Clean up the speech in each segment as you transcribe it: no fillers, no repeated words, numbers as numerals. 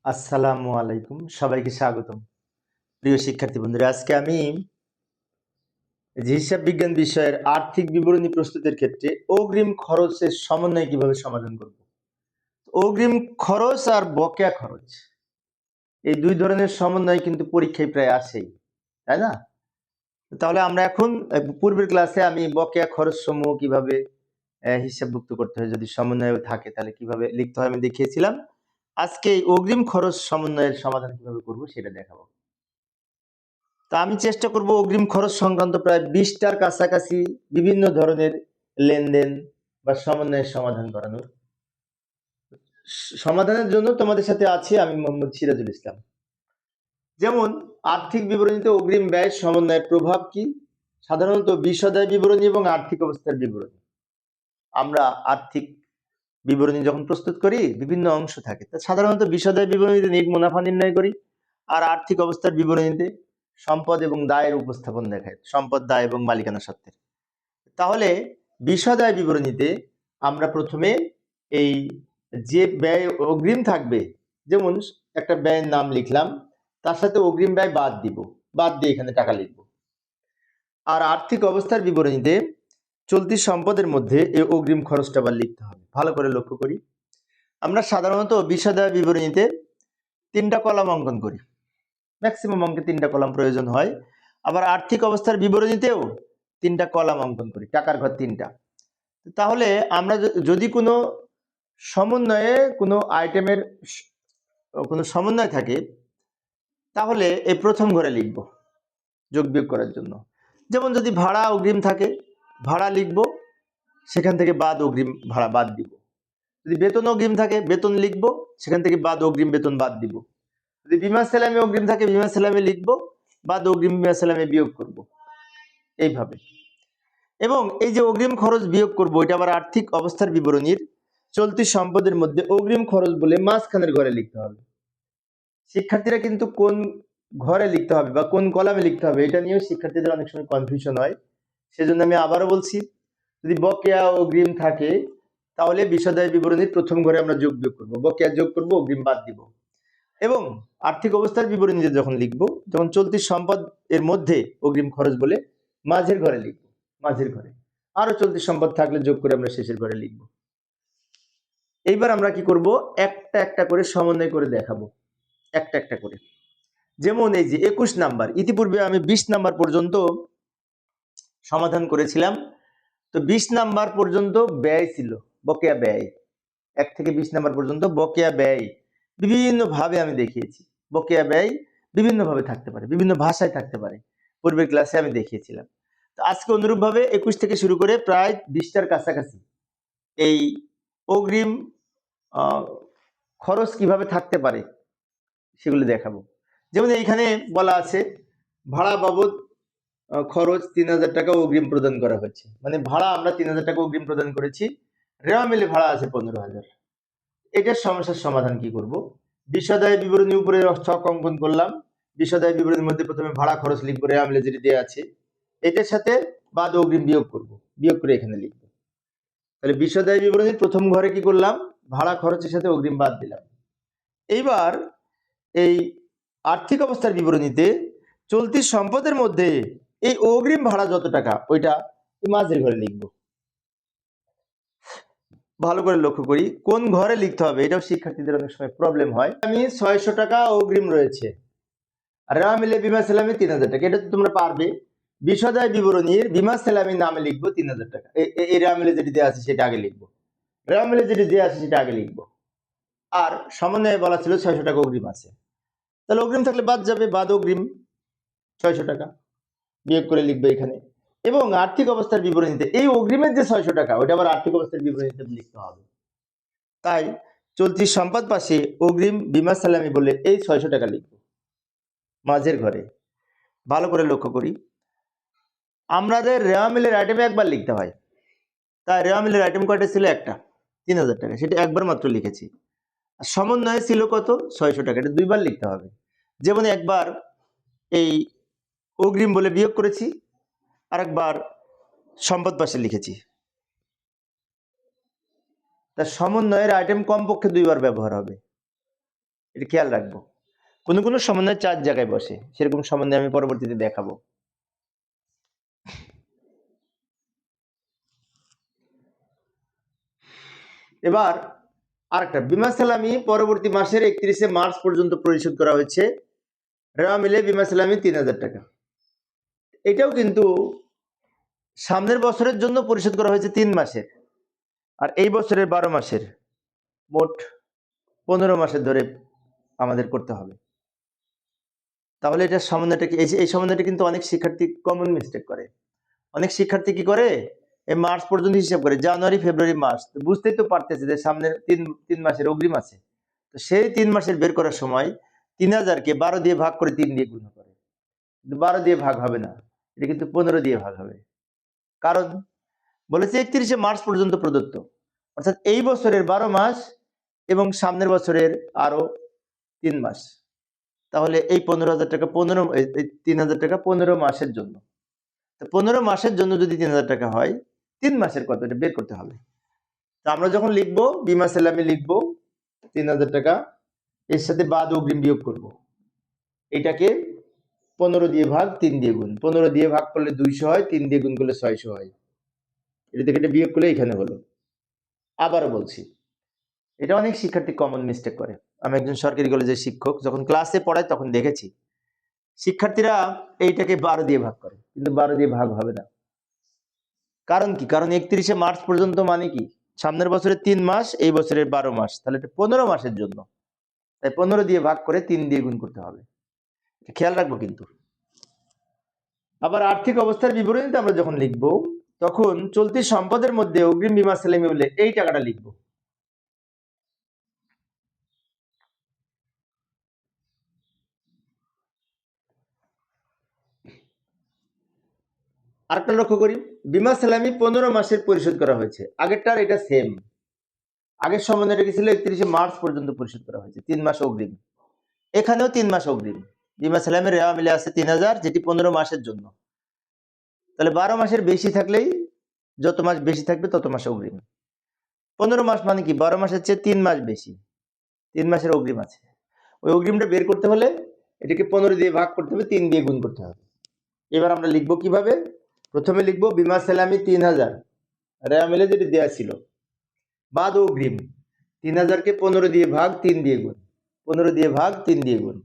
আসসালামু আলাইকুম, সবাইকে স্বাগতম। প্রিয় শিক্ষার্থী বন্ধুরা, আজকে আমি যে হিসাব বিজ্ঞান বিষয়ের আর্থিক বিবরণী প্রস্তুতের ক্ষেত্রে অগ্রিম খরচের সমন্বয় কিভাবে সমাধান করব। অগ্রিম খরচ আর বকেয়া খরচ এই দুই ধরনের সমন্বয় কিন্তু পরীক্ষায় প্রায় আসেই, তাই না? তাহলে আমরা এখন পূর্বের ক্লাসে আমি বকেয়া খরচ সমূহ কিভাবে হিসাবভুক্ত করতে হয়, যদি সমন্বয় থাকে তাহলে কিভাবে লিখতে হয় আমি দেখিয়েছিলাম। আজকে এই অগ্রিম খরচ সমন্বয়ের সমাধান কিভাবে করব সেটা দেখাবো। তা আমি চেষ্টা করব অগ্রিম খরচ সংক্রান্ত প্রায় 20টার কাছাকাছি বিভিন্ন ধরনের লেনদেন বা সমন্বয়ের সমাধান করানোর। সমাধানের জন্য তোমাদের সাথে আছি আমি মোহাম্মদ সিরাজুল ইসলাম। যেমন আর্থিক বিবরণীতে অগ্রিম ব্যয় সমন্বয়ের প্রভাব কি? সাধারণত বিশদায় বিবরণী এবং আর্থিক অবস্থার বিবরণী। আমরা আর্থিক বিবরণী যখন প্রস্তুত করি বিভিন্ন অংশ থাকে, তা সাধারণত বিশদায় বিবরণীতে নিট মুনাফা নির্ণয় করি, আর আর্থিক অবস্থার বিবরণীতে সম্পদ এবং দায়ের উপস্থাপন দেখায়, সম্পদ, দায় এবং মালিকানা সত্ত্বের। তাহলে বিশদায় বিবরণীতে আমরা প্রথমে এই যে ব্যয় অগ্রিম থাকবে, যেমন একটা ব্যয়ের নাম লিখলাম, তার সাথে অগ্রিম ব্যয় বাদ দিব, বাদ দিয়ে এখানে টাকা লিখব। আর আর্থিক অবস্থার বিবরণীতে চলতি সম্পদের মধ্যে এই অগ্রিম খরচটা আবার লিখতে হবে। ভালো করে লক্ষ্য করি, আমরা সাধারণত বিশদায় বিবরণীতে 3টা কলাম অঙ্কন করি, ম্যাক্সিমাম অঙ্কে 3টা কলাম প্রয়োজন হয়। আবার আর্থিক অবস্থার বিবরণীতেও 3টা কলাম অঙ্কন করি, টাকার ঘর 3টা। তাহলে আমরা যদি কোনো সমন্বয়ে কোনো আইটেমের কোনো সমন্বয় থাকে, তাহলে এই প্রথম ঘরে লিখব যোগ বিয়োগ করার জন্য। যেমন যদি ভাড়া অগ্রিম থাকে, ভাড়া লিখব, সেখান থেকে বাদ অগ্রিম ভাড়া বাদ দিব। যদি বেতন অগ্রিম থাকে, বেতন লিখব, সেখান থেকে বাদ অগ্রিম বেতন বাদ দিব। যদি বিমা সেলামি অগ্রিম থাকে, বিমা সেলামি লিখব, বাদ অগ্রিম বিমা সেলামি বিয়োগ করব, এইভাবে। এবং এই যে অগ্রিম খরচ বিয়োগ করব, এটা আবার আর্থিক অবস্থার বিবরণীর চলতি সম্পদের মধ্যে অগ্রিম খরচ বলে মাঝখানের ঘরে লিখতে হবে। শিক্ষার্থীরা কিন্তু কোন ঘরে লিখতে হবে বা কোন কলামে লিখতে হবে এটা নিয়েও শিক্ষার্থীদের অনেক সময় কনফিউশন হয়। সেজন্য আমি আবারও বলছি, যদি বকেয়া অগ্রিম থাকে তাহলে বিশদায় বিবরণীর প্রথম ঘরে আমরা যোগ বিয়োগ করবো, বকেয়া যোগ করব, অগ্রিম বাদ দিব। এবং আর্থিক অবস্থার বিবরণীতে যখন লিখবো, যখন চলতি সম্পদ এর মধ্যে অগ্রিম খরচ বলে মাঝের ঘরে লিখবো, মাঝের ঘরে। আরো চলতি সম্পদ থাকলে যোগ করে আমরা শেষের ঘরে লিখবো। এইবার আমরা কি করব, একটা একটা করে সমন্বয় করে দেখাবো, একটা একটা করে। যেমন এই যে 21 নাম্বার, ইতিপূর্বে আমি 20 নাম্বার পর্যন্ত সমাধান করেছিলাম। তো 20 নাম্বার পর্যন্ত ব্যয় ছিল, বকেয়া ব্যয়। 1 থেকে 20 নাম্বার পর্যন্ত বকেয়া ব্যয় বিভিন্ন ভাবে আমি দেখিয়েছি। বকেয়া ব্যয় বিভিন্ন ভাবে থাকতে পারে, বিভিন্ন ভাষায় থাকতে পারে, পূর্বের ক্লাসে আমি দেখিয়েছিলাম। তো আজকে অনুরূপ ভাবে 21 থেকে শুরু করে প্রায় 20টার কাছাকাছি এই অগ্রিম খরচ কিভাবে থাকতে পারে সেগুলো দেখাবো। যেমন এইখানে বলা আছে ভাড়া বাবদ খরচ 3000 টাকা অগ্রিম প্রদান করা হয়েছে, মানে ভাড়া আমরা 3000 টাকা অগ্রিম প্রদান করেছি, রেওয়া মিলে ভাড়া আছে 15,000। এটার সমস্যার সমাধান কি করব, বিশদায় বিবরণী উপরে ছক অঙ্কন করলাম। বিশদায় বিবরণীর মধ্যে প্রথমে ভাড়া খরচ লিখবো, রেওয়া মিলে যেটি দেওয়া আছে, এটার সাথে বাদ অগ্রিম বিয়োগ করব, বিয়োগ করে এখানে লিখবো। তাহলে বিশদায় বিবরণীর প্রথম ঘরে কি করলাম, ভাড়া খরচের সাথে অগ্রিম বাদ দিলাম। এইবার এই আর্থিক অবস্থার বিবরণীতে চলতি সম্পদের মধ্যে এই অগ্রিম ভাড়া যত টাকা ওইটা মাঝের ঘরে লিখব। ভালো করে লক্ষ্য করি কোন ঘরে লিখতে হবে, এটাও শিক্ষার্থীদের অনেক সময় প্রবলেম হয়। আমি 600 টাকা অগ্রিম রয়েছে, আর রেওয়া মিলে বিমা সেলামি 3000 টাকা, এটা তো তোমরা পারবে। বিশদায় বিবরণীর বিমা সেলামি নামে লিখবো 3000 টাকা, এই রেওয়া মিলে যেটি দেওয়া আছে সেটা আগে লিখবো, রেওয়া মিলে যেটি দেওয়া আছে সেটা আগে লিখবো। আর সমন্বয়ে বলা ছিল 600 টাকা অগ্রিম আছে, তাহলে অগ্রিম থাকলে বাদ যাবে, বাদ অগ্রিম 600 টাকা বিয়োগ করে লিখবে এখানে। এবং আর্থিক অবস্থার বিবরণীতে এই অগ্রিমের যে 600 টাকা ওটা আবার আর্থিক অবস্থার বিবরণীতে লিখতে হবে। তাই চলতি সম্পদ পাশে অগ্রিম বিমা সালামি বলে এই 600 টাকা লিখব মাঝের ঘরে। ভালো করে লক্ষ্য করি, আমাদের রেওয়া মিলের আইটেমে একবার লিখতে হয়, তাই রেওয়া মিলের আইটেম কয়টা ছিল, একটা, 3000 টাকা, সেটা একবার মাত্র লিখেছি। আর সমন্বয় ছিল কত, 600 টাকা, এটা দুইবার লিখতে হবে। যেমন একবার এই অগ্রিম বলে বিয়োগ করেছি, আরেকবার সম্পদ পাশে লিখেছি। তার সমন্বয়ের আইটেম কমপক্ষে দুইবার ব্যবহার হবে। এটা খেয়াল রাখবো। কোনো কোনো সমন্বয় 4 জায়গায় বসে, সেরকম সমন্বয় আমি পরবর্তীতে দেখাবো। এবার আরেকটা, বিমা সালামি পরবর্তী মাসের 31শে মার্চ পর্যন্ত পরিশোধ করা হয়েছে, রেওয়া মিলে বিমা সালামি 3000 টাকা। এটাও কিন্তু সামনের বছরের জন্য পরিশোধ করা হয়েছে 3 মাসের, আর এই বছরের 12 মাসের, মোট 15 মাসের ধরে আমাদের করতে হবে। তাহলে এটা সমন্বয়টা কি, এই সমন্বয়টা কিন্তু অনেক শিক্ষার্থী কমন মিস্টেক করে। অনেক শিক্ষার্থী কি করে, এই মার্চ পর্যন্ত হিসাব করে, জানুয়ারি ফেব্রুয়ারি মার্চ, বুঝতেই তো পারতেছে যে সামনের তিন মাসের অগ্রিম আছে। তো সেই 3 মাসের বের করার সময় 3000কে 12 দিয়ে ভাগ করে 3 দিয়ে গুণ করে, কিন্তু 12 দিয়ে ভাগ হবে না, এটা কিন্তু 15 দিয়ে ভাগ হবে। কারণ বলেছে 31শে মার্চ পর্যন্ত প্রদত্ত, অর্থাৎ এই বছরের 12 মাস এবং সামনের বছরের আরো 3 মাস। তাহলে এই 15,000 টাকা 3,000 টাকা 15 মাসের জন্য। তো 15 মাসের জন্য যদি 3,000 টাকা হয়, 3 মাসের কত, এটা বের করতে হবে। তো আমরা যখন লিখবো বিমা সালামি লিখবো 3,000 টাকা, এর সাথে বাদ অগ্রিম বিয়োগ করব। এটাকে 15 দিয়ে ভাগ 3 দিয়ে গুণ, 15 দিয়ে ভাগ করলে 200 হয়, 3 দিয়ে গুণ করলে 600 হয়। এটা থেকে এটা বিয়োগ করলে এখানে হলো। আবারও বলছি, এটা অনেক শিক্ষার্থী কমন মিস্টেক করে। আমি একজন সরকারি কলেজের শিক্ষক, যখন ক্লাসে পড়াই তখন দেখেছি শিক্ষার্থীরা এইটাকে 12 দিয়ে ভাগ করে, কিন্তু 12 দিয়ে ভাগ হবে না। কারণ কি, কারণ 31শে মার্চ পর্যন্ত মানে কি, সামনের বছরের 3 মাস, এই বছরের 12 মাস, তাহলে এটা 15 মাসের জন্য। তাই 15 দিয়ে ভাগ করে 3 দিয়ে গুণ করতে হবে, খেয়াল রাখবো কিন্তু। আবার আর্থিক অবস্থার বিবরণীতে আমরা যখন লিখব, তখন চলতি সম্পদের মধ্যে অগ্রিম বিমা সালামি বলে এই টাকাটা লিখব। আরেকটা লক্ষ্য করি, বিমা সালামি 15 মাসের পরিশোধ করা হয়েছে, আগেরটার এটা সেম। আগের সম্বন্ধে কি ছিল, 31শে মার্চ পর্যন্ত পরিশোধ করা হয়েছে, 3 মাস অগ্রিম। এখানেও 3 মাস অগ্রিম। বিমা সালামের রেওয়া মিলে আছে 3000, যেটি 15 মাসের জন্য। তাহলে 12 মাসের বেশি থাকলেই, যত মাস বেশি থাকবে তত মাস অগ্রিম। 15 মাস মানে কি, 12 মাসের চেয়ে 3 মাস বেশি, 3 মাসের অগ্রিম আছে। ওই অগ্রিমটা বের করতে হলে এটাকে 15 দিয়ে ভাগ করতে হবে, 3 দিয়ে গুণ করতে হবে। এবার আমরা লিখবো কিভাবে, প্রথমে লিখবো বিমা সালামি 3000, রেওয়া মিলে যেটি দেওয়া ছিল, বাদ অগ্রিম 3000কে 15 দিয়ে ভাগ 3 দিয়ে গুণ, 15 দিয়ে ভাগ 3 দিয়ে গুণ,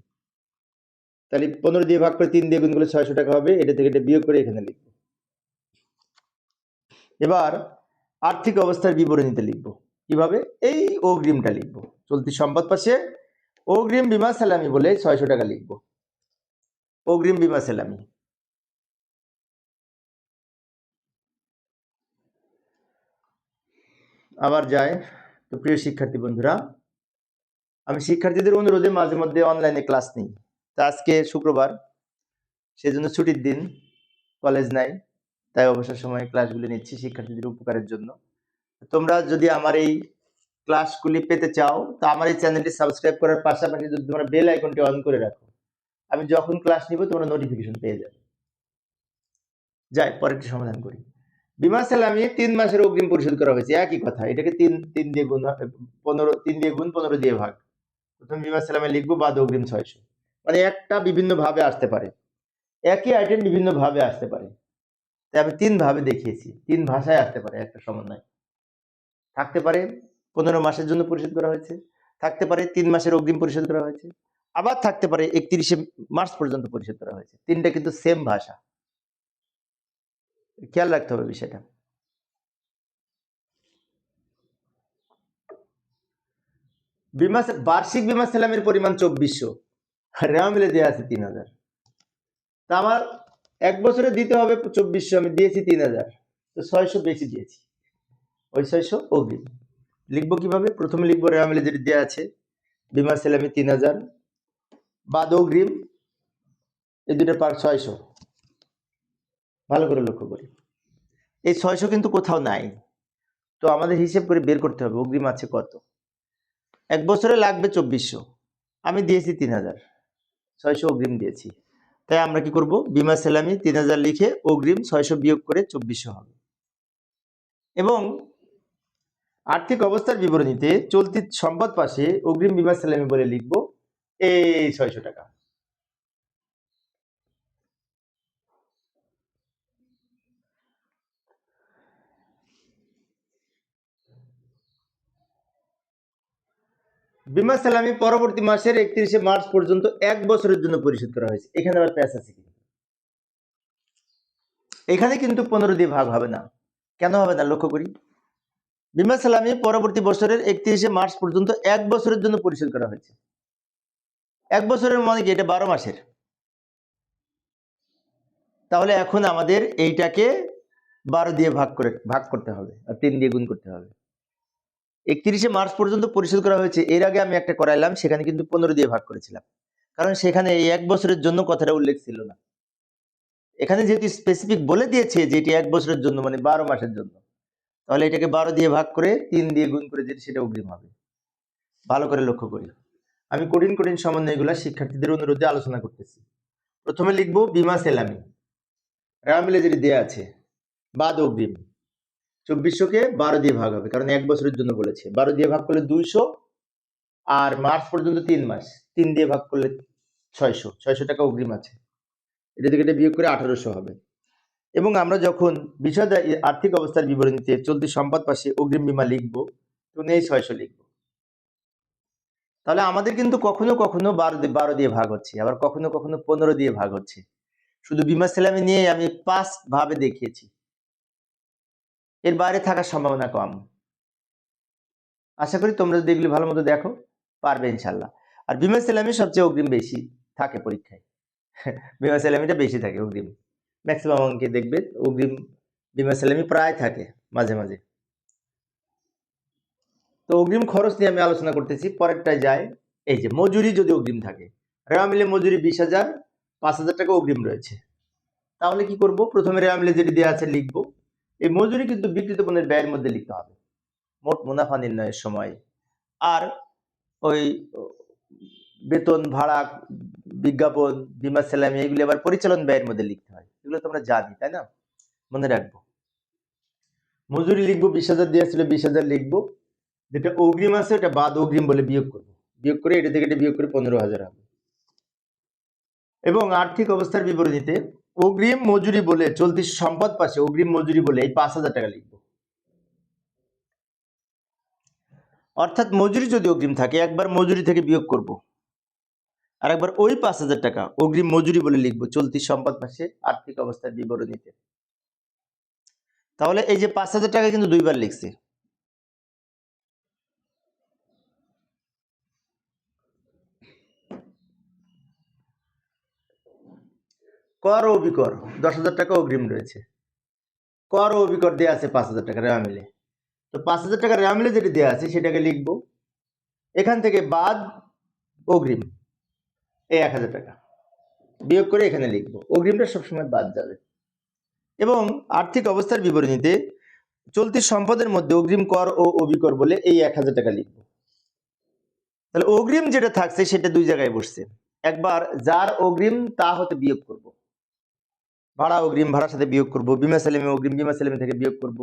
তাহলে 15 দিয়ে ভাগ করে 3 দিয়ে গুণ করলে 600 টাকা হবে। এটা থেকে এটা বিয়োগ করে এখানে লিখবো। এবার আর্থিক অবস্থার বিবরণীতে লিখবো কিভাবে, এই অগ্রিমটা লিখবো, চলতি সম্পদ পাশে অগ্রিম বিমা সালামি বলে 600 টাকা লিখবো, অগ্রিম বিমা সালামি। আবার যায়, তো প্রিয় শিক্ষার্থী বন্ধুরা, আমি শিক্ষার্থীদের অনুরোধে মাঝে মধ্যে অনলাইনে ক্লাস নিই। তা আজকে শুক্রবার, সেজন্য ছুটির দিন, কলেজ নাই, তাই অবসর সময়ে ক্লাসগুলি নিচ্ছি শিক্ষার্থীদের উপকারের জন্য। তোমরা যদি আমার এই ক্লাসগুলি পেতে চাও, তা আমার এই চ্যানেলটি সাবস্ক্রাইব করার পাশাপাশি যদি তোমরা বেল আইকনটি অন করে রাখো, আমি যখন ক্লাস নিব তোমরা নোটিফিকেশন পেয়ে যাবে। যাই পরেরটি সমাধান করি। বিমা সালামি 3 মাসের অগ্রিম পরিশোধ করা হয়েছে, একই কথা, এটাকে 3 দিয়ে গুণ 3 দিয়ে গুণ 15 দিয়ে ভাগ। প্রথম বিমা সালামি লিখবো, বাদ অগ্রিম 600। মানে একটা বিভিন্ন ভাবে আসতে পারে, একই আইটেম বিভিন্ন ভাবে আসতে পারে, তাই আমি 3 ভাবে দেখিয়েছি, 3 ভাষায় আসতে পারে একটা সমন্বয়। থাকতে পারে 15 মাসের জন্য পরিশোধ করা হয়েছে, থাকতে পারে 3 মাসের অগ্রিম পরিশোধ করা হয়েছে, আবার থাকতে পারে 31শে মার্চ পর্যন্ত পরিশোধ করা হয়েছে। তিনটা কিন্তু সেম ভাষা, খেয়াল রাখতে হবে বিষয়টা। বিমা বার্ষিক বিমা সালামের পরিমাণ 2400, রেওয়া মিলে দেওয়া আছে 3000। তা আমার এক বছরে দিতে হবে 2400, আমি দিয়েছি 3000, তো 600 বেশি দিয়েছি, ওই 600 অগ্রিম। লিখবো কিভাবে, প্রথমে লিখবো রেওয়া মিলে যেটি দেওয়া আছে, বিমা সালামি 3000 বাদ অগ্রিম, এই দুটো পার 600। ভালো করে লক্ষ্য করি, এই 600 কিন্তু কোথাও নাই, তো আমাদের হিসেব করে বের করতে হবে অগ্রিম আছে কত। এক বছরে লাগবে 2400, আমি দিয়েছি 3000, 600 অগ্রিম দিয়েছি। তাই আমরা কি করব, বিমা সালামি 3000 লিখে অগ্রিম 600 বিয়োগ করে 2400 হবে। এবং আর্থিক অবস্থার বিবরণীতে চলতি সম্পদ পাশে অগ্রিম বিমা সালামি বলে লিখব এই 600 টাকা। বিমা সালামি পরবর্তী মাসের 31শে মার্চ পর্যন্ত 1 বছরের জন্য পরিশোধ করা হয়েছে। এখানে আবার প্যাচ আছে কিন্তু, এখানে কিন্তু 15 দিয়ে ভাগ হবে না। কেন হবে না লক্ষ্য করি। বিমা সালামি পরবর্তী বছরের 31শে মার্চ পর্যন্ত 1 বছরের জন্য পরিশোধ করা হয়েছে। 1 বছরের মানে কি, এটা 12 মাসের। তাহলে এখন আমাদের এইটাকে 12 দিয়ে ভাগ করতে হবে আর 3 দিয়ে গুণ করতে হবে। 31শে মার্চ পর্যন্ত পরিশোধ করা হয়েছে। এর আগে আমি একটা করাইলাম, সেখানে কিন্তু 15 দিয়ে ভাগ করেছিলাম, কারণ সেখানে এই 1 বছরের জন্য কথাটা উল্লেখ ছিল না। এখানে যেহেতু স্পেসিফিক বলে দিয়েছে যে এটি 1 বছরের জন্য মানে 12 মাসের জন্য, তাহলে এটাকে 12 দিয়ে ভাগ করে 3 দিয়ে গুণ করে যেটা সেটা অগ্রিম হবে। ভালো করে লক্ষ্য করি, আমি কঠিন কঠিন সমন্বয়গুলো শিক্ষার্থীদের অনুরোধে আলোচনা করতেছি। প্রথমে লিখবো বিমা সেলামি, রামিলে যেটি দেওয়া আছে বাদ অগ্রিম। 2400-কে 12 দিয়ে ভাগ হবে, কারণ 1 বছরের জন্য বলেছে। 12 দিয়ে ভাগ করলে 200, আর মার্চ পর্যন্ত 3 মাস, 3 দিয়ে ভাগ করলে 600 টাকা অগ্রিম আছে। এটা থেকে এটা বিয়োগ করে 1800 হবে। এবং আমরা যখন বিশদ আর্থিক অবস্থার বিবরণীতে চলতি সম্পদ পাশে অগ্রিম বিমা লিখবো, তখন এই 600 লিখবো। তাহলে আমাদের কিন্তু কখনো কখনো 12 দিয়ে ভাগ হচ্ছে, আবার কখনো কখনো 15 দিয়ে ভাগ হচ্ছে। শুধু বিমা সেলামি নিয়ে আমি 5 ভাবে দেখিয়েছি, এর বাইরে থাকার সম্ভাবনা কম। আশা করি তোমরা যদি এগুলি ভালো মতো দেখো পারবে ইনশাল্লাহ। আর বিমা সেলামি সবচেয়ে অগ্রিম বেশি থাকে পরীক্ষায়। বিমা সেলামিটা বেশি থাকে অগ্রিম, ম্যাক্সিমাম অঙ্কে দেখবে অগ্রিম বিমা সেলামি প্রায় থাকে মাঝে মাঝে। তো অগ্রিম খরচ নিয়ে আমি আলোচনা করতেছি, পরেরটায় যায়। এই যে মজুরি যদি অগ্রিম থাকে, রেওয়া মিলে মজুরি 20,000, 5,000 টাকা অগ্রিম রয়েছে। তাহলে কি করব, প্রথমে রেওয়া মিলে যেটি দেওয়া আছে লিখবো। এই মজুরি কিন্তু বিক্রিত পণ্যের ব্যয়ের মধ্যে লিখতে হবে মোট মুনাফা নির্ণয়ের সময়। আর ওই বেতন, ভাড়া, বিজ্ঞাপন, বিমা সেলামি এগুলি আবার পরিচালন ব্যয়ের মধ্যে লিখতে হয়। এগুলো তোমরা জানি, তাই না? মনে রাখবো। মজুরি লিখবো 20,000 দেওয়া ছিল, 20,000 লিখবো। যেটা অগ্রিম আছে ওটা বাদ অগ্রিম বলে বিয়োগ করবো, বিয়োগ করে এটা থেকে এটা বিয়োগ করে 15,000 হবে। এবং আর্থিক অবস্থার বিবরণীতে অগ্রিম মজুরি বলে চলতি সম্পদ পাশে অগ্রিম মজুরি বলে এই 5,000 টাকা লিখবো। অর্থাৎ মজুরি যদি অগ্রিম থাকে একবার মজুরি থেকে বিয়োগ করব, আর একবার ওই 5,000 টাকা অগ্রিম মজুরি বলে লিখবো চলতি সম্পদ পাশে আর্থিক অবস্থার বিবরণীতে। তাহলে এই যে 5,000 টাকা কিন্তু দুইবার লিখছে। কর ও অবিকর 10,000 টাকা অগ্রিম রয়েছে, কর ও অবিকর দেওয়া আছে 5,000 টাকা রেওয়া মিলে। তো 5,000 টাকা রেওয়া মিলে যেটি দেওয়া আছে সেটাকে লিখবো, এখান থেকে বাদ অগ্রিম এই 1,000 টাকা বিয়োগ করে এখানে লিখবো, অগ্রিমটা সবসময় বাদ যাবে। এবং আর্থিক অবস্থার বিবরণীতে চলতি সম্পদের মধ্যে অগ্রিম কর ও অবিকর বলে এই 1,000 টাকা লিখবো। তাহলে অগ্রিম যেটা থাকছে সেটা দুই জায়গায় বসছে, একবার যার অগ্রিম তা হতে বিয়োগ করব, ভাড়া অগ্রিম ভাড়ার সাথে বিয়োগ করব, বিমা সেলামি অগ্রিম বিমা সেলামি থেকে বিয়োগ করব,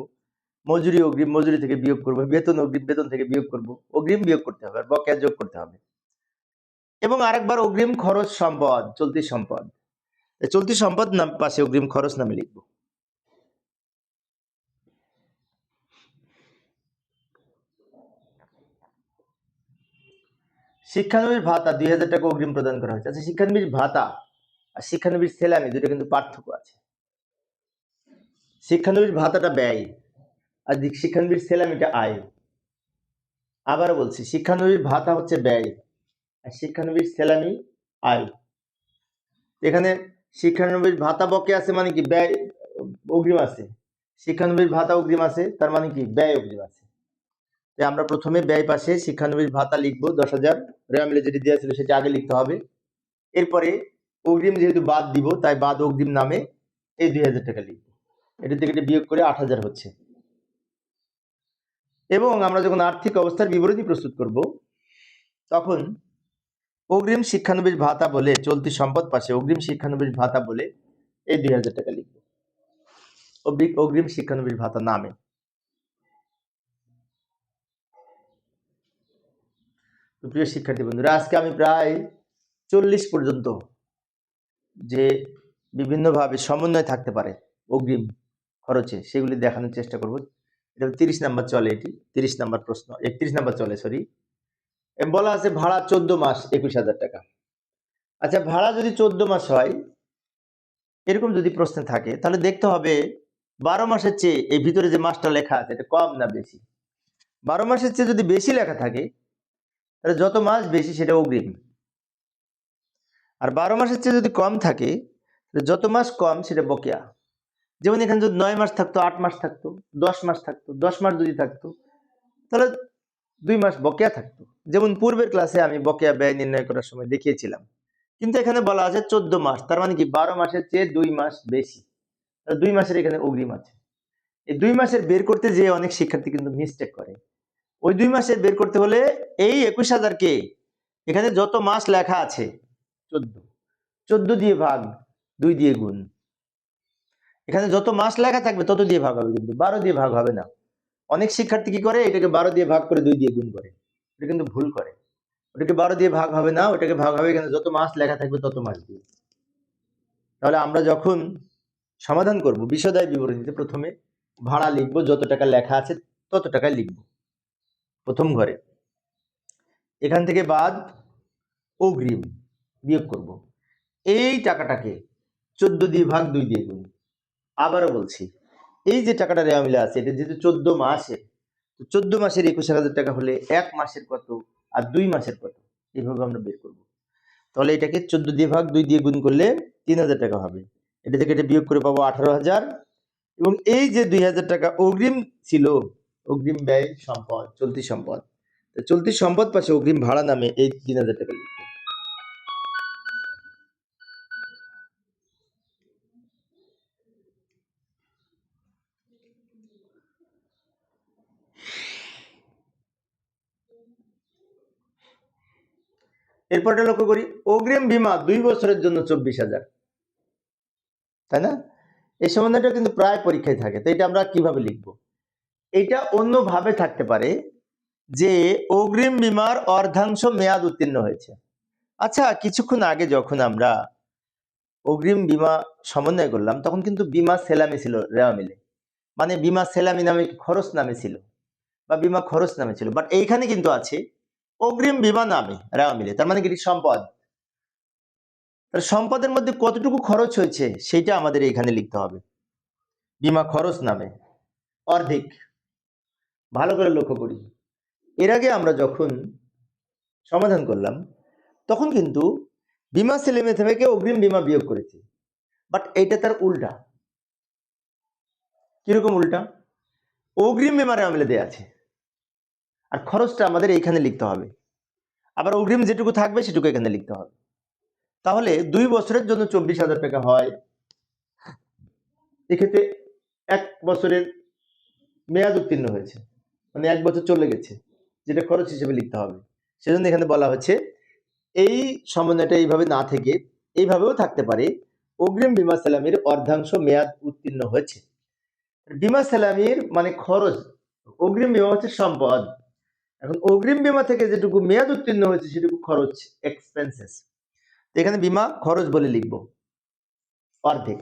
মজুরি অগ্রিম মজুরি থেকে বিয়োগ করব, বেতন অগ্রিম বেতন থেকে বিয়োগ করব। অগ্রিম বিয়োগ করতে হবে আর বকেয়া যোগ করতে হবে। এবং আরেকবার অগ্রিম খরচ সম্পদ চলতি সম্পদ, চলতি সম্পদ নাম পাশে অগ্রিম খরচ নামে লিখব। শিক্ষানবিশ ভাতা 2,000 টাকা অগ্রিম প্রদান করা হয়েছে। আচ্ছা, শিক্ষানবিশ ভাতা আর শিক্ষানবিশ সেলামি দুটো কিন্তু পার্থক্য আছে। শিক্ষানবিশ ভাতাটা ব্যয় আর শিক্ষানবিশ সেলামিটা আয়। আবারও বলছি, শিক্ষানবিশ ভাতা হচ্ছে ব্যয় আর শিক্ষানবিশ সেলামি আয়। এখানে শিক্ষানবিশ ভাতা বকে আছে মানে কি ব্যয় অগ্রিম আছে, শিক্ষানবিশ ভাতা অগ্রিম আছে তার মানে কি ব্যয় অগ্রিম আছে। আমরা প্রথমে ব্যয় পাশে শিক্ষানবিশ ভাতা লিখবো 10,000, রেওয়া মিলে যেটি দেওয়া ছিল সেটা আগে লিখতে হবে। এরপরে অগ্রিম যেহেতু বাদ দিব তাই বাদ অগ্রিম নামে এই 2,000 টাকা লিখবো, এটা থেকে এটা বিয়োগ করে 8,000 হচ্ছে। এবং আমরা যখন আর্থিক অবস্থার বিবরণী প্রস্তুত করব তখন অগ্রিম শিক্ষানবিশ ভাতা বলে চলতি সম্পদ পাশে অগ্রিম শিক্ষানবিশ ভাতা বলে এই 2,000 টাকা লিখবো, অগ্রিম শিক্ষানবিশ ভাতা নামে। প্রিয় শিক্ষার্থী বন্ধুরা, আজকে আমি প্রায় 40 পর্যন্ত যে বিভিন্নভাবে সমন্বয় থাকতে পারে অগ্রিম খরচে, সেগুলি দেখানোর চেষ্টা করব। এটা 30 নাম্বার চলে, এটি 30 নাম্বার প্রশ্ন, 31 নাম্বার চলে, সরি। বলা আছে ভাড়া 14 মাস 21,000 টাকা। আচ্ছা, ভাড়া যদি 14 মাস হয়, এরকম যদি প্রশ্ন থাকে, তাহলে দেখতে হবে 12 মাসের চেয়ে এই ভিতরে যে মাসটা লেখা আছে এটা কম না বেশি। 12 মাসের চেয়ে যদি বেশি লেখা থাকে, তাহলে যত মাস বেশি সেটা অগ্রিম। আর 12 মাসের চেয়ে যদি কম থাকে, যত মাস কম সেটা বকেয়া। যেমন এখানে যদি 9 মাস থাকতো, 8 মাস থাকতো, 10 মাস থাকতো, 10 মাস যদি থাকতো, তাহলে 2 মাস বকেয়া থাকতো। যেমন পূর্বের ক্লাসে আমি বকেয়া ব্যয় নির্ণয় করার সময় দেখিয়েছিলাম। কিন্তু এখানে বলা আছে 14 মাস, তার মানে কি 12 মাসের চেয়ে 2 মাস বেশি, 2 মাসের এখানে অগ্রিম আছে। এই 2 মাসের বের করতে যে অনেক শিক্ষার্থী কিন্তু মিস্টেক করে। ওই 2 মাসের বের করতে হলে এই 21,000 কে এখানে যত মাস লেখা আছে 14 দিয়ে ভাগ, 2 দিয়ে গুণ। এখানে যত মাস লেখা থাকবে তত দিয়ে ভাগ হবে, কিন্তু 12 দিয়ে ভাগ হবে না। অনেক শিক্ষার্থী কি করে, এটাকে 12 দিয়ে ভাগ করে 2 দিয়ে গুণ করে, এটা কিন্তু ভুল করে। ওটাকে 12 দিয়ে ভাগ হবে না, ওটাকে ভাগ হবে এখানে যত মাস লেখা থাকবে তত মাস দিয়ে। তাহলে আমরা যখন সমাধান করব বিশদায় বিবরণীতে, প্রথমে ভাড়া লিখবো, যত টাকা লেখা আছে তত টাকায় লিখব প্রথম ঘরে। এখান থেকে বাদ অগ্রিম বিয়োগ করব। এই টাকাটাকে 14 দিয়ে ভাগ, 2 দিয়ে গুণ। আবারও বলছি, এই যে টাকাটা রেওয়া মিলে আছে, এটা যেহেতু 14 মাসে, 14 মাসের 21,000 টাকা হলে 1 মাসের কত আর 2 মাসের কত, এইভাবে আমরা বের করব। তাহলে এটাকে 14 দিয়ে ভাগ, 2 দিয়ে গুণ করলে 3,000 টাকা হবে। এটা থেকে এটা বিয়োগ করে পাবো 18,000। এবং এই যে 2,000 টাকা অগ্রিম ছিল, অগ্রিম ব্যয় সম্পদ, চলতি সম্পদ, চলতি সম্পদ পাশে অগ্রিম ভাড়া নামে এই 3,000 টাকা লিখবো। এরপরটা লক্ষ্য করি, অগ্রিম বীমা 2 বছরের জন্য 24,000, তাই না? এই সম্বন্ধটা কিন্তু প্রায় পরীক্ষায় থাকে। তো এটা আমরা কিভাবে লিখব? এটা অন্যভাবে থাকতে পারে যে অগ্রিম বীমার অর্ধাংশ মেয়াদ উত্তীর্ণ হয়েছে। আচ্ছা, কিছুক্ষণ আগে যখন আমরা অগ্রিম বীমা সমন্বয় করলাম, তখন কিন্তু বীমা সেলামি ছিল রেওয়া মিলে, মানে বীমা সেলামি নামে খরচ নামে ছিল, বা বীমা খরচ নামে ছিল। বাট এইখানে কিন্তু আছে অগ্রিম বীমা নামে রেওয়া মিলে, তার মানে কি সম্পদ। সম্পদের মধ্যে কতটুকু খরচ হয়েছে সেটা আমাদের এখানে লিখতে হবে, বীমা খরচ নামে অর্ধেক। ভালো করে লক্ষ্য করি, এর আগে আমরা যখন সমাধান করলাম তখন কিন্তু বীমা সেলামি থেকে অগ্রিম বীমা বিয়োগ করেছি, বাট এইটা তার উল্টা। কিরকম উল্টা? অগ্রিম বীমা রেওয়া মিলে দেয়া আছে, আর খরচটা আমাদের এইখানে লিখতে হবে, আবার অগ্রিম যেটুকু থাকবে সেটুকু এখানে লিখতে হবে। তাহলে 2 বছরের জন্য 24,000 টাকা হয়। এক্ষেত্রে 1 বছরের মেয়াদ উত্তীর্ণ হয়েছে, মানে 1 বছর চলে গেছে, যেটা খরচ হিসেবে লিখতে হবে। সেজন্য এখানে বলা হচ্ছে এই সমন্বয়টা এইভাবে না থেকে এইভাবেও থাকতে পারে, অগ্রিম বীমা সেলামির অর্ধাংশ মেয়াদ উত্তীর্ণ হয়েছে। বীমা সেলামির মানে খরচ, অগ্রিম বীমা হচ্ছে সম্পদ। এখন অগ্রিম বীমা থেকে যেটুকু মেয়াদ উত্তীর্ণ হয়েছে সেটুকু খরচ, এক্সপেন্সেস। এখানে বীমা খরচ বলে লিখব অর্ধেক।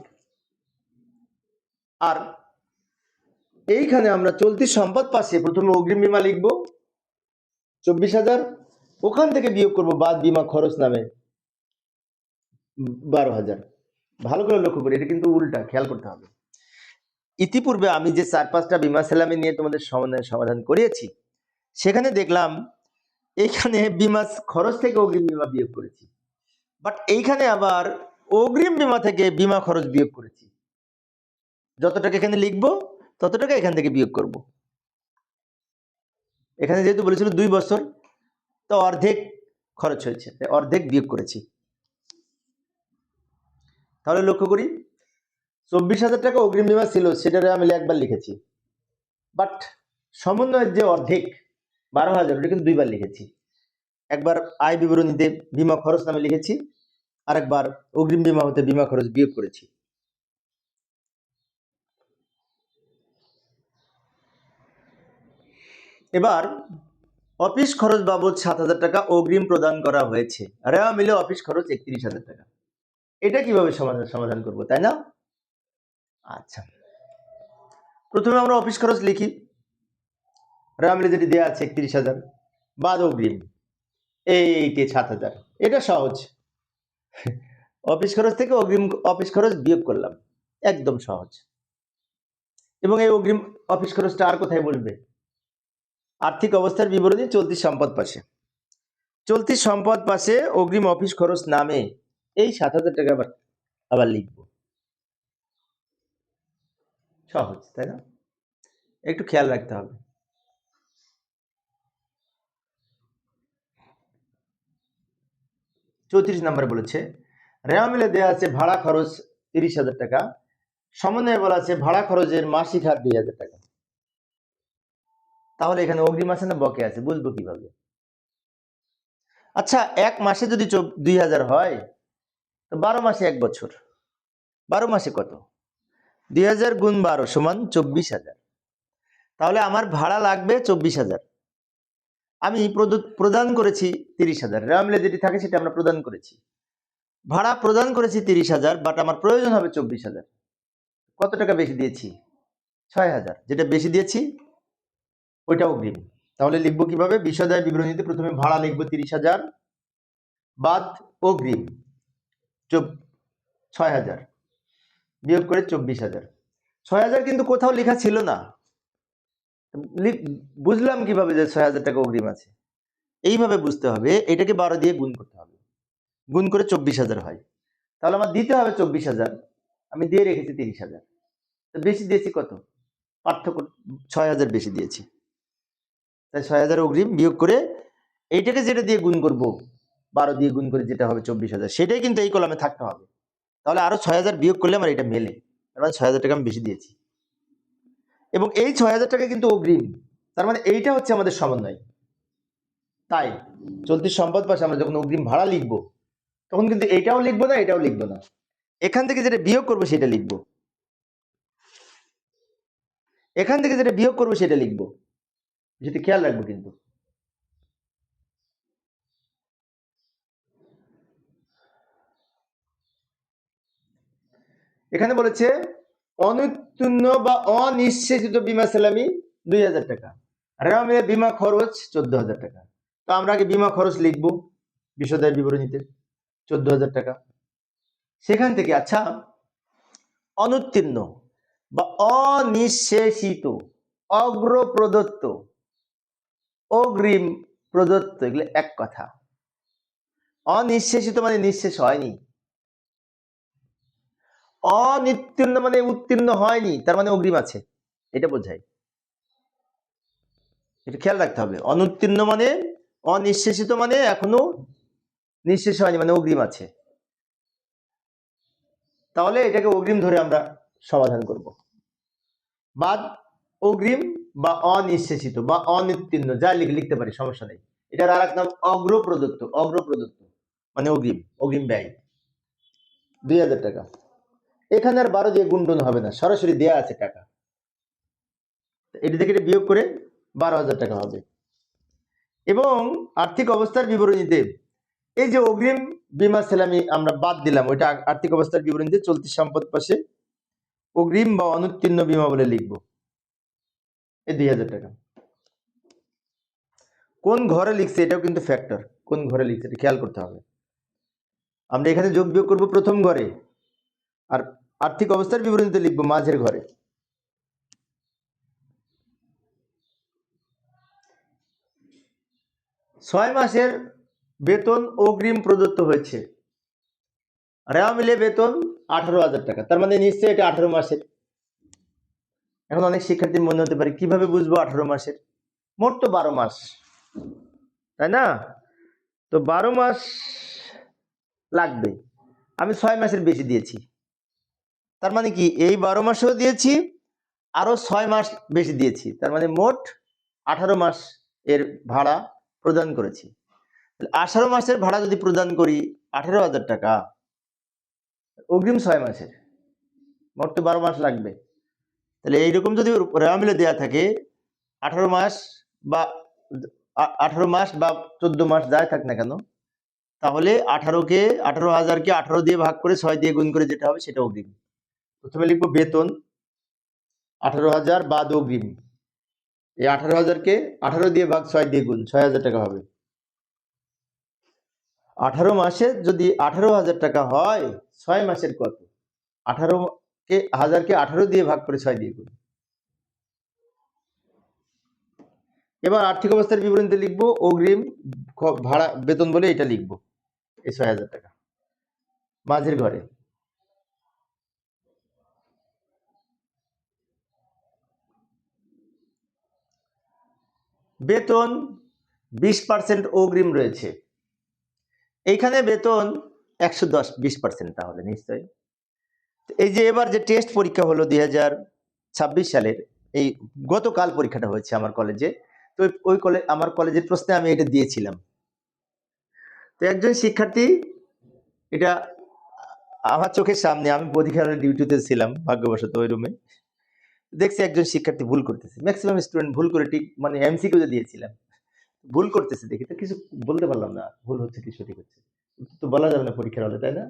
আর এইখানে আমরা চলতি সম্পদ পাশে প্রথমে অগ্রিম বীমা লিখব 24,000, ওখান থেকে বিয়োগ করব বাদ বীমা খরচ নামে 12,000। ভালো করে লক্ষ্য করি, এটা কিন্তু উল্টা, খেয়াল করতে হবে। ইতিপূর্বে আমি যে 4-5টা বীমা সেলামি নিয়ে তোমাদের সমাধান করিয়েছি, সেখানে দেখলাম এইখানে বীমা খরচ থেকে অগ্রিম বীমা বিয়োগ করেছি, বাট এইখানে আবার অগ্রিম বীমা থেকে বীমা খরচ বিয়োগ করেছি। যত টাকা এখানে লিখবো তত টাকা এখান থেকে বিয়োগ করব। এখানে যেহেতু বলেছিল 2 বছর, তো অর্ধেক খরচ হয়েছে, অর্ধেক বিয়োগ করেছি। তাহলে লক্ষ্য করি 24,000 টাকা অগ্রিম বীমা ছিল, সেটারে আমি একবার লিখেছি, বাট সমন্বয়ের যে অর্ধেক 12,000, ওটা কিন্তু 2 বার লিখেছি। একবার আয় বিবরণীতে বীমা খরচ নামে লিখেছি, আরেকবার অগ্রিম বীমা হতে বীমা খরচ বিয়োগ করেছি। এবার অফিস খরচ বাবদ 7,000 টাকা অগ্রিম প্রদান করা হয়েছে, রেওয়া মিলে অফিস খরচ 31,000 টাকা। এটা কিভাবে সমাধান করব, তাই না? আচ্ছা, প্রথমে আমরা অফিস খরচ লিখি। রেওয়া মিলে যেটি দেওয়া আছে 31,000 বাদ অগ্রিম এইটি 7,000। এটা সহজ, অফিস খরচ থেকে অগ্রিম অফিস খরচ বিয়োগ করলাম, একদম সহজ। এবং এই অগ্রিম অফিস খরচটা আর কোথায় বলবে? আর্থিক অবস্থার বিবরণী চলতি সম্পদ পাশে। চলতি সম্পদ পাশে অগ্রিম অফিস খরচ নামে এই 7,000 টাকা আবার লিখব। সহজ, তাই না? একটু খেয়াল রাখতে হবে। চৌত্রিশ নম্বরে বলেছে রেওয়া মিলে দেওয়া আছে ভাড়া খরচ 30,000 টাকা, সমন্বয়ে বলা আছে ভাড়া খরচের মাসিক হার 2,000 টাকা। তাহলে এখানে অগ্রিম আছে না বকে আছে, বুঝবো কিভাবে? আচ্ছা, এক মাসে যদি 2,000 হয় তো 12 মাসে 1 বছর, 12 মাসে কত? 2,000 গুণ 12 সমান 24,000। তাহলে আমার ভাড়া লাগবে 24,000, আমি প্রদান করেছি 30,000। রেওয়া মিলে যেটি থাকে সেটা আমরা প্রদান করেছি। ভাড়া প্রদান করেছি 30,000, বাট আমার প্রয়োজন হবে 24,000। কত টাকা বেশি দিয়েছি? 6,000। যেটা বেশি দিয়েছি ওইটা অগ্রিম। তাহলে লিখবো কিভাবে? বিশদায় বিবরণীতে প্রথমে ভাড়া লিখবো 30,000 বাদ অগ্রিম 6,000 বিয়োগ করে 24,000। 6,000 কিন্তু কোথাও লেখা ছিল না, বুঝলাম কিভাবে যে 6,000 টাকা অগ্রিম আছে? এইভাবে বুঝতে হবে, এটাকে 12 দিয়ে গুণ করতে হবে, গুণ করে 24,000 হয়। তাহলে আমার দিতে হবে 24,000, আমি দিয়ে রেখেছি 30,000। বেশি দিয়েছি কত? পার্থক্য 6,000 বেশি দিয়েছি, তাই 6,000 অগ্রিম বিয়োগ করে এইটাকে যেটা দিয়ে গুণ করব 12 দিয়ে গুণ করে যেটা হবে 24,000, সেটাই কিন্তু এই কলামে থাকতে হবে। তাহলে আরো 6,000 বিয়োগ করলে আমার এটা মেলে, তার মানে 6,000 টাকা আমি বেশি দিয়েছি। এবং এই 6,000 টাকা কিন্তু অগ্রিম, তার মানে এইটা হচ্ছে আমাদের সমন্বয়। তাই চলতি সম্পদ পাশে আমরা যখন অগ্রিম ভাড়া লিখবো তখন কিন্তু এইটাও লিখবো না, এটাও লিখবো না, এখান থেকে যেটা বিয়োগ করবো সেটা লিখবো, এখান থেকে যেটা বিয়োগ করবো সেটা লিখবো, সেটা খেয়াল রাখবো। কিন্তু এখানে বলেছে অনুত্তীর্ণ বা অনিঃশেষিত বীমা সালামি 2,000 টাকা, রেওয়া মিলে বীমা খরচ 14,000 টাকা। তো আমরা আগে বীমা খরচ লিখবো বিশদায় বিবরণীতে 14,000 টাকা। সেখান থেকে আচ্ছা, অনুত্তীর্ণ বা অনিঃশেষিত, অগ্র প্রদত্ত, অগ্রিম প্রদত্ত, এগুলো এক কথা। অনিঃশেষিত মানে নিঃশেষ হয়নি, অনিত্তীর্ণ মানে উত্তীর্ণ হয়নি, তার মানে অগ্রিম আছে, এটা বোঝায়। এটা খেয়াল রাখতে হবে। অনুত্তীর্ণ মানে, অনিঃশেষিত মানে এখনো নিঃশেষ হয়নি, মানে অগ্রিম আছে। তাহলে এটাকে অগ্রিম ধরে আমরা সমাধান করব। বাদ অগ্রিম বা অনিঃশেষিত বা অনুত্তীর্ণ যা লিখতে পারি, সমস্যা নেই। এটার আর এক নাম অগ্র প্রদত্ত। অগ্র প্রদত্ত মানে অগ্রিম, অগ্রিম ব্যয় 2,000 টাকা। এখানে আর 12 দিয়ে গুণটুন হবে না, সরাসরি দেয়া আছে টাকা, এটি থেকে এটা বিয়োগ করে 12,000 টাকা হবে। এবং আর্থিক অবস্থার বিবরণীতে এই যে অগ্রিম বীমা সালামি আমরা বাদ দিলাম, ওইটা আর্থিক অবস্থার বিবরণীতে চলতি সম্পদ পাশে অগ্রিম বা অনুত্তীর্ণ বীমা বলে লিখবো, এই 2,000 টাকা। কোন ঘরে লিখছে এটাও কিন্তু ফ্যাক্টর, কোন ঘরে লিখছে এটা খেয়াল করতে হবে। আমরা এখানে যোগ বিয়োগ করবো প্রথম ঘরে, আর আর্থিক অবস্থার বিবরণীতে লিখবো মাঝের ঘরে। ছয় মাসের বেতন অগ্রিম প্রদত্ত হয়েছে, রেওয়া মিলে বেতন 18,000 টাকা, তার মানে নিশ্চয়ই এটা 18 মাসের। এখন অনেক শিক্ষার্থী মনে হতে পারে কিভাবে বুঝবো 18 মাসের? মোট তো 12 মাস, তাই না? তো 12 মাস লাগবে, আমি 6 মাসের বেশি দিয়েছি, তার মানে কি এই 12 মাসেও দিয়েছি, আরো 6 মাস বেশি দিয়েছি, তার মানে মোট 18 মাস এর ভাড়া প্রদান করেছি। 18 মাসের ভাড়া যদি প্রদান করি 18,000 টাকা, অগ্রিম 6 মাসের, মোট তো 12 মাস লাগবে। তাহলে এইরকম যদি রেওয়া মিলে দেওয়া থাকে 18 মাস বা 18 মাস বা 14 মাস যাই থাক না কেন, তাহলে 18,000কে 18 দিয়ে ভাগ করে 6 দিয়ে গুণ করে যেটা হবে সেটা অগ্রিম। প্রথমে লিখবো বেতন 18,000 বাদ অগ্রিম। এই 18,000কে 18 দিয়ে ভাগ 6 দিয়ে গুণ, 6,000 টাকা হবে। 18 মাসে যদি 18,000 টাকা হয়, 6 মাসের কত? 18,000কে 18 দিয়ে ভাগ করে 6 দিয়ে গুণ। এবার আর্থিক অবস্থার বিবরণীতে লিখবো অগ্রিম ভাড়া বেতন বলে এটা লিখবো, এই 6,000 টাকা মাঝের ঘরে। বেতন 20% অগ্রিম রয়েছে, এইখানে বেতন 110, 20%, তাহলে নিশ্চয়ই এই যে এবার যে টেস্ট পরীক্ষা হলো 2026 সালের, এই গতকাল পরীক্ষাটা হয়েছে আমার কলেজে, তো ওই আমার কলেজের প্রশ্নে আমি এটা দিয়েছিলাম। তো একজন শিক্ষার্থী, এটা আমার চোখের সামনে, আমি পরীক্ষার ডিউটিতে ছিলাম ভাগ্যবশত ওই রুমে, দেখছি একজন শিক্ষার্থী ভুল করতেছে। ম্যাক্সিমাম স্টুডেন্ট ভুল করে, ঠিক মানে এমসিকিউতে দিয়েছিলাম, ভুল করতেছে দেখি, তো কিছু বলতে পারলাম না ভুল হচ্ছে কি সঠিক হচ্ছে, তো বলা যাবে না পরীক্ষার হলে, তাই না?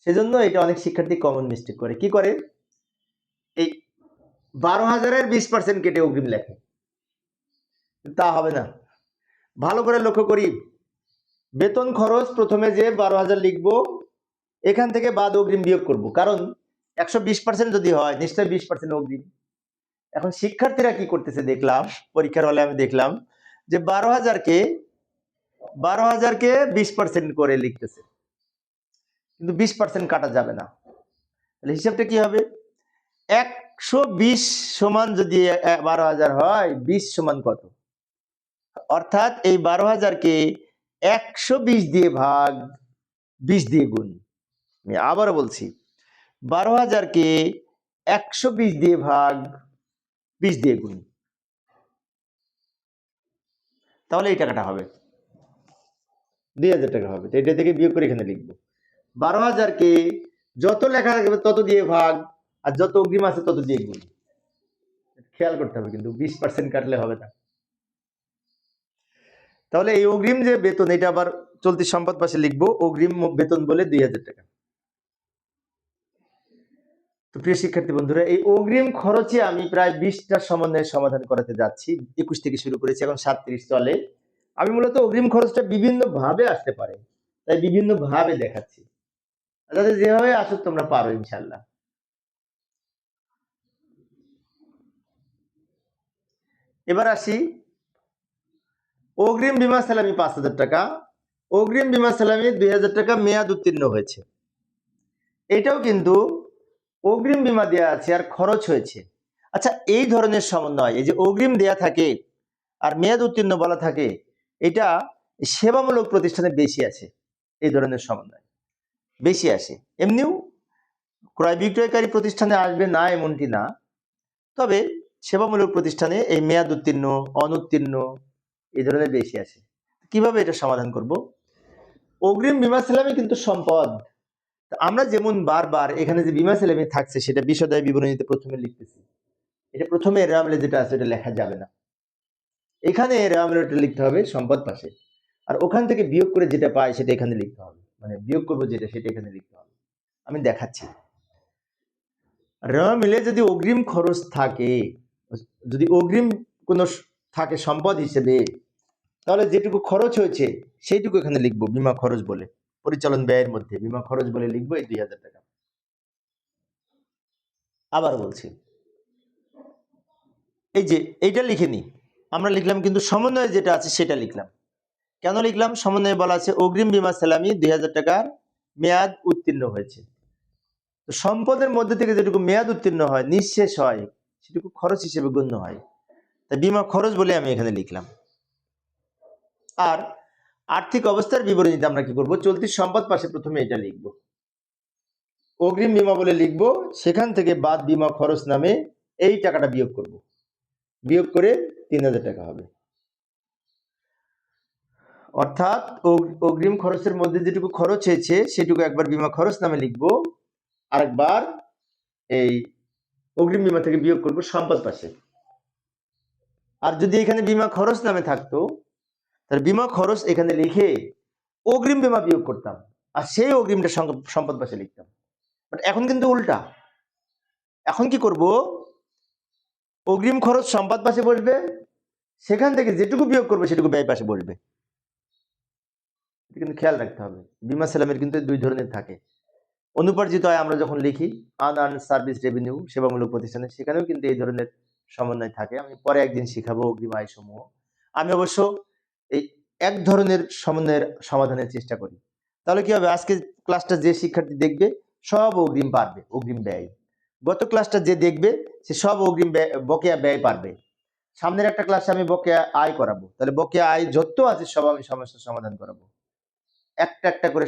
সেজন্য এটা অনেক শিক্ষার্থী কমন মিস্টেক করে। কি করে? এই 12,000-এর 20% কেটে অগ্রিম লেখে, তা হবে না। ভালো করে লক্ষ্য করি, বেতন খরচ প্রথমে যে 12,000 লিখবো, এখান থেকে বাদ অগ্রিম বিয়োগ করব, কারণ 120% যদি হয় নিশ্চয়ই 20% অগ্রিম। এখন শিক্ষার্থীরা কি করতেছে দেখলাম পরীক্ষার হলে, আমি দেখলাম যে 12,000কে 20% করে লিখতেছে, কিন্তু 20% কাটা যাবে না। তাহলে হিসাবটা কি হবে? 120 সমান যদি 12,000 হয়, 20 সমান কত? অর্থাৎ এই 12,000কে 120 দিয়ে ভাগ 20 দিয়ে গুণ। আমি আবারও বলছি, 12,000কে 120 দিয়ে ভাগ 20 দিয়ে গুণ, তাহলে এই টাকাটা হবে 2,000 টাকা হবে। তো এটা থেকে বিয়োগ করে এখানে লিখবো 12,000কে যত লেখা থাকবে তত দিয়ে ভাগ, আর যত অগ্রিম আছে তত দিয়ে গুণ। খেয়াল করতে হবে, কিন্তু 20% কাটলে হবে না। তাহলে এই অগ্রিম যে বেতন, এটা আবার চলতি সম্পদ পাশে লিখবো, অগ্রিম বেতন বলে 2,000 টাকা। তো প্রিয় শিক্ষার্থী বন্ধুরা, এই অগ্রিম খরচে আমি প্রায় 20টা সমন্বয়ের সমাধান করাতে যাচ্ছি। 21 থেকে শুরু করেছি, এখন 37 চলে। আমি মূলত অগ্রিম খরচটা বিভিন্ন ভাবে আসতে পারে, তাই বিভিন্ন ভাবে দেখাচ্ছি, যাতে যেভাবে আসুক তোমরা পারো ইনশাল্লাহ। এবার আসি, অগ্রিম বিমা সালামি 5,000 টাকা, অগ্রিম বিমা সালামি 2,000 টাকা মেয়াদ উত্তীর্ণ হয়েছে। এটাও কিন্তু অগ্রিম বিমা দেয়া আছে আর খরচ হয়েছে। আচ্ছা, এই ধরনের সমন্বয়, এই যে অগ্রিম দেয়া থাকে আর মেয়াদ উত্তীর্ণ বলা থাকে, এটা সেবামূলক প্রতিষ্ঠানে বেশি আছে। এই ধরনের সমন্বয় বেশি আসে, এমনিও ক্রয় বিক্রয়কারী প্রতিষ্ঠানে আসবে না এমনটি না, তবে সেবামূলক প্রতিষ্ঠানে এই মেয়াদ উত্তীর্ণ, অনুত্তীর্ণ এই ধরনের বেশি আসে। কিভাবে এটা সমাধান করব? অগ্রিম বিমা সালামি কিন্তু সম্পদ। আমরা যেমন বারবার এখানে যে বিমা সালামি থাকছে সেটা বিশদায় বিবরণীতে প্রথমে লিখতেছি, এটা প্রথমে রেওয়ামিলে যেটা আছে এটা লেখা যাবে না, এখানে রেওয়ামিলটা লিখতে হবে সম্পদ পাশে, আর ওখান থেকে বিয়োগ করে যেটা পাই সেটা এখানে লিখতে হবে, মানে বিয়োগ করবো যেটা সেটা এখানে লিখতে হবে। আমি দেখাচ্ছি, রেওয়ামিলে যদি অগ্রিম খরচ থাকে, যদি অগ্রিম কোনো থাকে সম্পদ হিসেবে, তাহলে যেটুকু খরচ হয়েছে সেইটুকু এখানে লিখবো বিমা খরচ বলে, পরিচালন ব্যয়ের মধ্যে বিমা খরচ বলে লিখবো এই 2,000 টাকা। আবার বলছি, এই যে এইটা লিখে নি, আমরা লিখলাম কিন্তু সমন্বয়ে যেটা আছে সেটা লিখলাম। কেন লিখলাম? সমন্বয়ে বলা আছে অগ্রিম বিমা সালামি 2,000 টাকার মেয়াদ উত্তীর্ণ হয়েছে। তো সম্পদের মধ্যে থেকে যেটুকু মেয়াদ উত্তীর্ণ হয়, নিঃশেষ হয়, সেটুকু খরচ হিসেবে গণ্য হয়, তাই বিমা খরচ বলে আমি এখানে লিখলাম। আর আর্থিক অবস্থার বিবরণীতে আমরা কি করব? চলতি সম্পদ পাশে প্রথমে এটা লিখব, অগ্রিম বিমা বলে লিখব, সেখান থেকে বাদ বিমা খরচ নামে এই টাকাটা বিয়োগ করব, বিয়োগ করে 3,000 টাকা হবে। অর্থাৎ অগ্রিম খরচের মধ্যে যেটুকু খরচ হয়েছে সেটুকু একবার বিমা খরচ নামে লিখবো, আরেকবার এই অগ্রিম বিমা থেকে বিয়োগ করব সম্পদ পাশে। আর যদি এখানে বিমা খরচ নামে থাকতো তাহলে বিমা খরচ এখানে লিখে অগ্রিম বিমা বিয়োগ করতাম, আর সেই অগ্রিমটা সম্পদ পাশে লিখতাম। বাট এখন কিন্তু উল্টা। এখন কি করব, অগ্রিম খরচ সম্পদ পাশে বসবে, সেখান থেকে যেটুকু বিয়োগ করবে সেটুকু ব্যয় পাশে বসবে। এটা কিন্তু খেয়াল রাখতে হবে। বিমা সেলামের কিন্তু দুই ধরনের থাকে। অনুপার্জিত আয় আমরা যখন লিখি আনআর্নড সার্ভিস রেভিনিউ সেবামূলক প্রতিষ্ঠানে, সেখানেও কিন্তু এই ধরনের সমন্বয় থাকে। আমি পরে একদিন শিখাবো অগ্রিম আয় সমূহ। আমি অবশ্য এই এক ধরনের সমন্বয়ের সমাধানের চেষ্টা করি। তাহলে কি হবে, আজকে ক্লাসটা যে শিক্ষার্থী দেখবে সব অগ্রিম পারবে, অগ্রিম ব্যয়। গত ক্লাসটা যে দেখবে সে সব অগ্রিম বকেয়া ব্যয় পারবে। সামনের একটা ক্লাসে আমি বকেয়া আয় করাবো, তাহলে বকেয়া আয় যত আছে সব আমি সমস্যার সমাধান করাবো। একটা একটা করে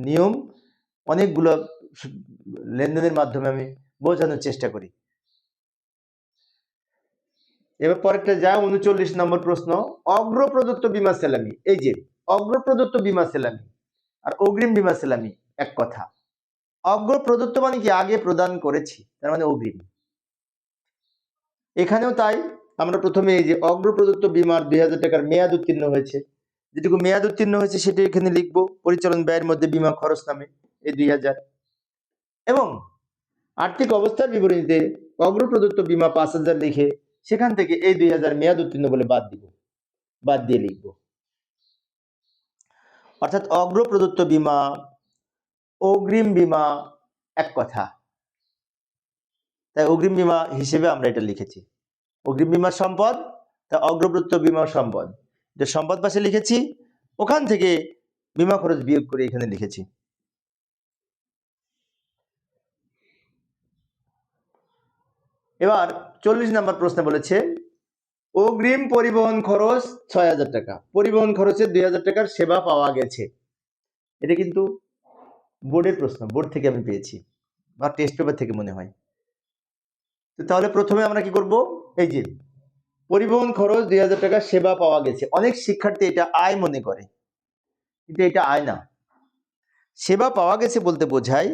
নিয়ম অনেকগুলো লেনদেনের মাধ্যমে আমি বোঝানোর চেষ্টা করি। এবার পরেরটা যা 39 নম্বর প্রশ্ন, অগ্রপ্রদত্ত বীমা সেলামি। এই যে অগ্রপ্রদত্ত বীমা সেলামি আর অগ্রিম বীমা সেলামি এক কথা। অগ্রপ্রদত্ত মানে কি আগে প্রদান করেছি, তার মানে অগ্রিম। এখানেও তাই, আমরা প্রথমে এই যে অগ্রপ্রদত্ত বীমার 2000 টাকার মেয়াদ উত্তীর্ণ হয়েছে, যেটুকু মেয়াদ উত্তীর্ণ হয়েছে সেটা এখানে লিখবো পরিচালন ব্যয়ের মধ্যে বিমা খরচ নামে এই 2000। এবং আর্থিক অবস্থার বিবরণীতে অগ্রপ্রদত্ত বিমা 5000 লিখে সেখান থেকে এই 2000 মেয়াদ উত্তীর্ণ বলে বাদ দিয়ে লিখব। অর্থাৎ অগ্রপ্রদত্ত বিমা অগ্রিম বিমা এক কথা। তাই অগ্রিম বিমা হিসেবে আমরা এটা লিখেছি। অগ্রিম বিমা সম্পদ, তা অগ্রপ্রদত্ত বিমা সম্পদ, যে সম্পদ পাশে লিখেছি, ওখান থেকে বিমা খরচ বিয়োগ করে এখানে লিখেছি। এবার 40 নম্বর প্রশ্ন বলেছে অগ্রিম পরিবহন খরচ 6000 টাকা, পরিবহন খরচে 2000 টাকার সেবা পাওয়া গেছে। এটা কিন্তু বোর্ডের প্রশ্ন, বোর্ড থেকে আমি পেয়েছি বা টেস্ট পেপার থেকে মনে হয়। তো তাহলে প্রথমে আমরা কি করব, এই যে পরিবহন খরচ 2000 টাকা সেবা পাওয়া গেছে। অনেক শিক্ষার্থী এটা আয় মনে করে, কিন্তু এটা আয় না। সেবা পাওয়া গেছে বলতে বোঝায়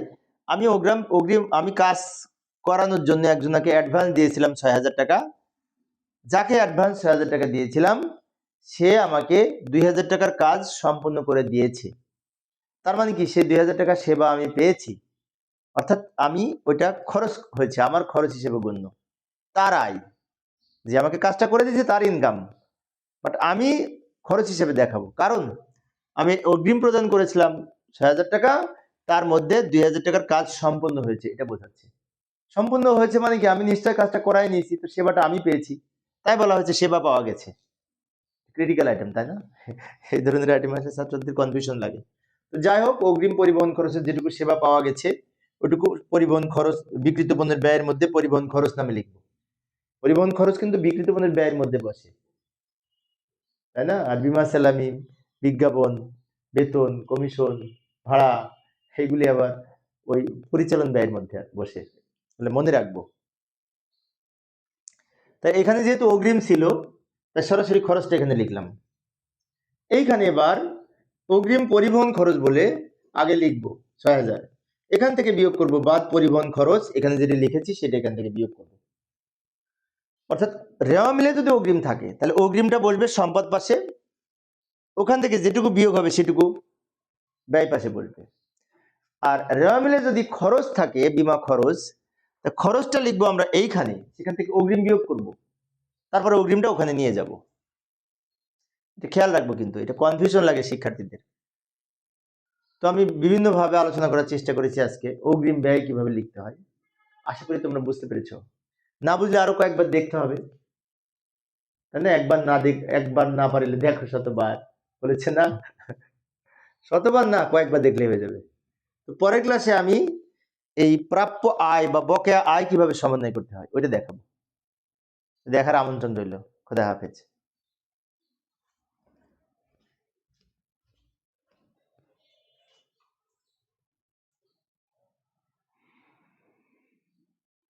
আমি কাজ করানোর জন্য একজনকে অ্যাডভান্স দিয়েছিলাম 6000 টাকা। যাকে অ্যাডভান্স 6000 টাকা দিয়েছিলাম সে আমাকে 2000 টাকার কাজ সম্পন্ন করে দিয়েছে। তার মানে কি, সে 2000 টাকা সেবা আমি পেয়েছি, অর্থাৎ আমি ওইটা খরচ হয়েছে, আমার খরচ হিসেবে গণ্য। তার আয়, যে আমাকে কাজটা করে দিয়েছে তার ইনকাম, বাট আমি খরচ হিসেবে দেখাবো, কারণ আমি অগ্রিম প্রদান করেছিলাম 6000 টাকা, তার মধ্যে 2000 টাকার কাজ সম্পন্ন হয়েছে, এটা বোঝাচ্ছে। সম্পূর্ণ হয়েছে মানে কি, আমি নিশ্চয় কাজটা করাই নিয়েছি, তো সেবাটা আমি পেয়েছি, তাই বলা হয়েছে সেবা পাওয়া গেছে। ক্রিটিক্যাল আইটেম, তাই না? এই ধরনের আইটেম আসলে ছাত্রদের কনফিউশন লাগে। তো যাই হোক, অগ্রিম পরিবহন খরচের যেটুকু সেবা পাওয়া গেছে ওটুকু পরিবহন খরচ বিক্রিত পণ্যের ব্যয়ের মধ্যে পরিবহন খরচ নামে লিখবো। পরিবহন খরচ কিন্তু বিক্রিত পণ্যের ব্যয়ের মধ্যে বসে, তাই না? আর বিমা সেলামি, বিজ্ঞাপন, বেতন, কমিশন, ভাড়া, সেইগুলি আবার ওই পরিচালন ব্যয়ের মধ্যে বসে, বলে মনে রাখবো। তাই এখানে যেহেতু অগ্রিম ছিল তাই সরাসরি খরচটা এখানে লিখলাম। এইখানে এবার অগ্রিম পরিবহন খরচ বলে আগে লিখবো 6000, এখান থেকে বিয়োগ করব বাদ পরিবহন খরচ, এখানে যেটা লিখেছি সেটা এখান থেকে বিয়োগ করব। অর্থাৎ রেওয়া মিলে যদি অগ্রিম থাকে তাহলে অগ্রিমটা বসবে সম্পদ পাশে, ওখান থেকে যেটুকু বিয়োগ হবে সেটুকু ব্যয় পাশে বসবে। আর রেওয়া মিলে যদি খরচ থাকে, বিমা খরচ, খরচটা লিখবো আমরা এইখানে, সেখান থেকে অগ্রিম বিয়োগ করব, তারপরে অগ্রিমটা ওখানে নিয়ে যাব। এটা খেয়াল রাখবো, কিন্তু এটা কনফিউশন লাগে শিক্ষার্থীদের। তো আমি বিভিন্নভাবে আলোচনা করার চেষ্টা করেছি আজকে অগ্রিম ব্যয় কিভাবে লিখতে হয়। আশা করি তোমরা বুঝতে পেরেছো। না বুঝলে আরো কয়েকবার দেখতে হবে, তাই না? একবার না পারলে দেখো শতবার, বলেছে না? শতবার না, কয়েকবার দেখলে হয়ে যাবে। তো পরের ক্লাসে আমি এই প্রাপ্য আয় বা বকেয়া আয় কিভাবে সমন্বয় করতে হয় ওইটা দেখাবো। দেখার আমন্ত্রণ রইল। খোদা হাফেজ।